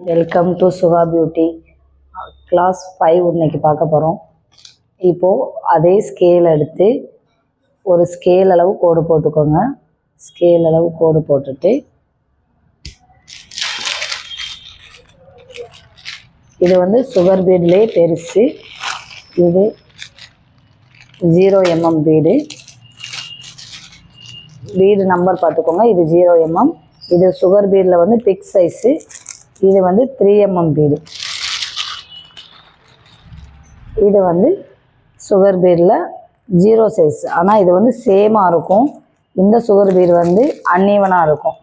Welcome to Suga beauty. Class 5 இன்னைக்கு பார்க்க போகிறோம். இப்போது அதே ஸ்கேல் எடுத்து ஒரு ஸ்கேல் அளவு கோடு போட்டுக்கோங்க. ஸ்கேல் அளவு கோடு போட்டுட்டு இது வந்து சுகர் பீட்லேயே பெருசு. இது 0 mm பீடு நம்பர் பார்த்துக்கோங்க. இது 0 mm. இது சுகர் பீடில் வந்து பிக் சைஸு. இது வந்து 3 mm பீடு. இது வந்து சுகர் பீடில் 0 சைஸ். ஆனால் இது வந்து சேமாக இருக்கும். இந்த சுகர் பீடு வந்து அன்ஈவனாக இருக்கும்,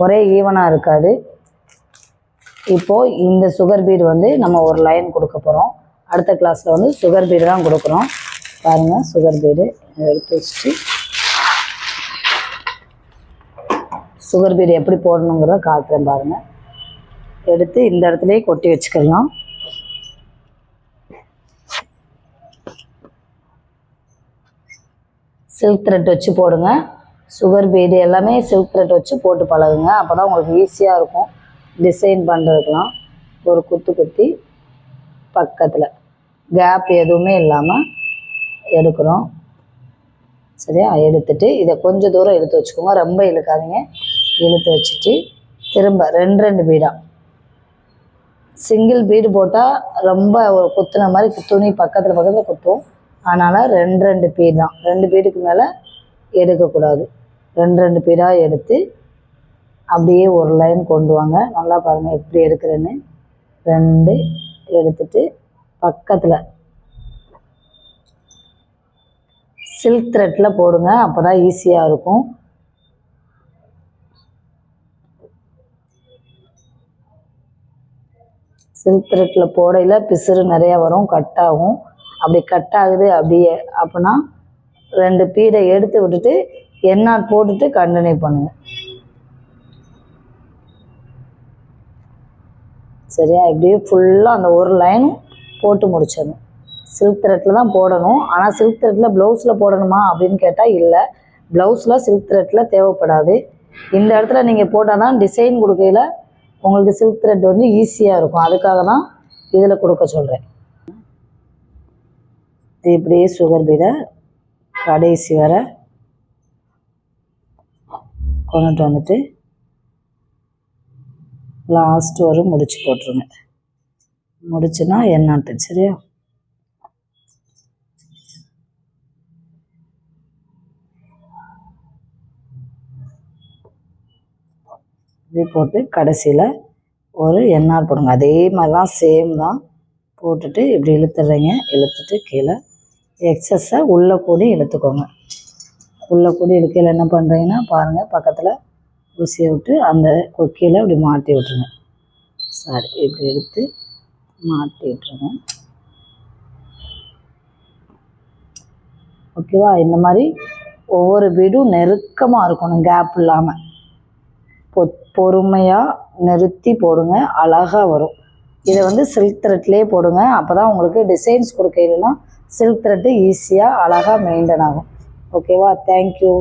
ஒரே ஈவனாக இருக்காது. இப்போது இந்த சுகர் பீடு வந்து நம்ம ஒரு லைன் கொடுக்க போகிறோம். அடுத்த கிளாஸில் வந்து சுகர் பீடு தான் கொடுக்குறோம். பாருங்கள், சுகர் பீடு எடுத்து வச்சுட்டு சுகர் பீடு எப்படி போடணுங்கிறத காட்டுறேன் பாருங்கள். எடுத்து இந்த இடத்துலையே கொட்டி வச்சுக்கலாம். சில்க் த்ரெட் வச்சு போடுங்க. சுகர் பீடு எல்லாமே சில்க் த்ரெட் வச்சு போட்டு பழகுங்க. அப்போ தான் உங்களுக்கு ஈஸியாக இருக்கும் டிசைன் பண்ணுறதுக்கெலாம். ஒரு குத்து குத்தி பக்கத்தில் கேப் எதுவுமே இல்லாமல் எடுக்கிறோம். சரியா? எடுத்துட்டு இதை கொஞ்சம் தூரம் இழுத்து வச்சுக்கோங்க, ரொம்ப இழுக்காதீங்க. இழுத்து வச்சுட்டு திரும்ப 2 பீடாக சிங்கிள் பீடு போட்டால் ரொம்ப ஒரு குத்துன மாதிரி துணி பக்கத்தில் குத்தும். அதனால் 2 பீடு தான். 2 பீடுக்கு மேலே எடுக்கக்கூடாது. 2 பீடாக எடுத்து அப்படியே ஒரு லைன் கொண்டு வாங்க. நல்லா பாருங்கள் எப்படி எடுக்கிறேன்னு. 2 எடுத்துட்டு பக்கத்தில் சில்க் த்ரெட்டில் போடுங்க. அப்போ தான் ஈஸியாக இருக்கும். சில்க் த்ரெட்டில் போடையில் பிசுறு நிறையா வரும், கட் ஆகும். அப்படி கட் ஆகுது அப்படியே அப்படின்னா 2 பீடை எடுத்து விட்டுட்டு எண்ணாட் போட்டுட்டு கண்டினியூ பண்ணுங்கள். சரியா? இப்படியே ஃபுல்லாக அந்த ஒரு லைனும் போட்டு முடிச்சிடணும். சில்க் த்ரெட்டில் தான் போடணும். ஆனால் சில்க் த்ரெட்டில் ப்ளவுஸில் போடணுமா அப்படின்னு கேட்டால் இல்லை, ப்ளவுஸில் சில்க் த்ரெட்டில் தேவைப்படாது. இந்த இடத்துல நீங்கள் போட்டால் தான் டிசைன் கொடுக்கையில் உங்களுக்கு சில்க் த்ரெட் வந்து ஈஸியாக இருக்கும். அதுக்காக தான் இதில் கொடுக்க சொல்கிறேன். இப்படியே சுகர் பீடை கடைசி வர கொண்டுட்டு வந்துட்டு லாஸ்ட் ஒரு முடிச்சு போட்டுருங்க. முடிச்சுன்னா எண்ணாட்டு. சரியா? இப்படி போட்டு கடைசியில் ஒரு எண்ணார் போடுங்க. அதே மாதிரி தான், சேம் தான். போட்டுட்டு இப்படி இழுத்துடுறீங்க. இழுத்துட்டு கீழே எக்ஸஸை உள்ளே கூடி இழுத்துக்கோங்க. உள்ளே கூடி இழுக்கையில் என்ன பண்ணுறீங்கன்னா பாருங்கள், பக்கத்தில் ஊசியை விட்டு அந்த கொக்கியில் இப்படி மாட்டி விட்ருங்க. சாரி, இப்படி எடுத்து மாட்டி விட்ருங்க. ஓகேவா? இந்த மாதிரி ஒவ்வொரு பீடும் நெருக்கமாக இருக்கணும், கேப் இல்லாமல். பொறுமையாக நிறுத்தி போடுங்க, அழகாக வரும். இதை வந்து சில்க் த்ரெட்லேயே போடுங்க. அப்போ தான் உங்களுக்கு டிசைன்ஸ் கொடுக்கையிலலாம் சில்க் த்ரெட்டு ஈஸியாக அழகாக மெயின்டைன் ஆகும். ஓகேவா? தேங்க்யூ.